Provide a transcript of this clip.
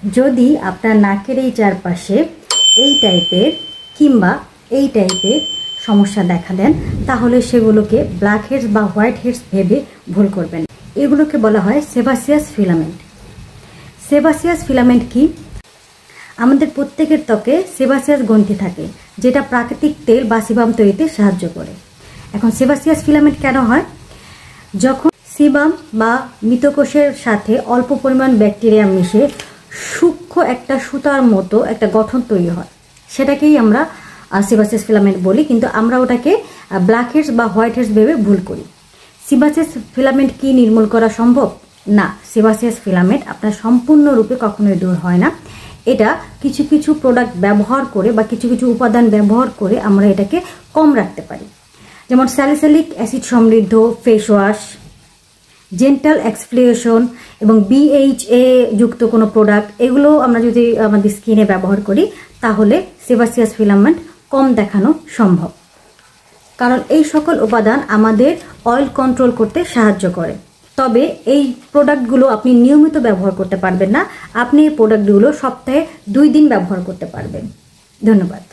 যদি আপনার নাকের এই চারপাশে এই টাইপের কিংবা এই টাইপের সমস্যা দেখা দেন, তাহলে সেগুলোকে ব্ল্যাক হেডস বা হোয়াইট হেডস ভেবে ভুল করবেন। এগুলোকে বলা হয় সেবাসিয়াস ফিলামেন্ট। সেবাসিয়াস ফিলামেন্ট কি? আমাদের প্রত্যেকের ত্বকে সেবাসিয়াস গ্রন্থি থাকে, যেটা প্রাকৃতিক তেল বা সিবাম তৈরিতে সাহায্য করে। এখন সেবাসিয়াস ফিলামেন্ট কেন হয়? যখন সিবাম বা মৃতকোষের সাথে অল্প পরিমাণ ব্যাকটেরিয়া মিশে সূক্ষ্ম একটা সুতার মতো একটা গঠন তৈরি হয়, সেটাকেই আমরা সেবাসিয়াস ফিলামেন্ট বলি, কিন্তু আমরা ওটাকে ব্ল্যাক হেডস বা হোয়াইট হেডস ভেবে ভুল করি। সেবাসিয়াস ফিলামেন্ট কি নির্মূল করা সম্ভব? না, সেবাসিয়াস ফিলামেন্ট আপনার সম্পূর্ণরূপে কখনোই দূর হয় না। এটা কিছু কিছু প্রোডাক্ট ব্যবহার করে বা কিছু কিছু উপাদান ব্যবহার করে আমরা এটাকে কম রাখতে পারি। যেমন স্যালিসাইলিক অ্যাসিড সমৃদ্ধ ফেস ওয়াশ, জেন্টাল এক্সফোলিয়েশন এবং BHA যুক্ত কোনো প্রোডাক্ট, এগুলো আমরা যদি আমাদের স্কিনে ব্যবহার করি তাহলে সেবাসিয়াস ফিলামেন্ট কম দেখানো সম্ভব। কারণ এই সকল উপাদান আমাদের অয়েল কন্ট্রোল করতে সাহায্য করে। তবে এই প্রোডাক্টগুলো আপনি নিয়মিত ব্যবহার করতে পারবেন না। আপনি এই প্রোডাক্টগুলো সপ্তাহে 2 দিন ব্যবহার করতে পারবেন। ধন্যবাদ।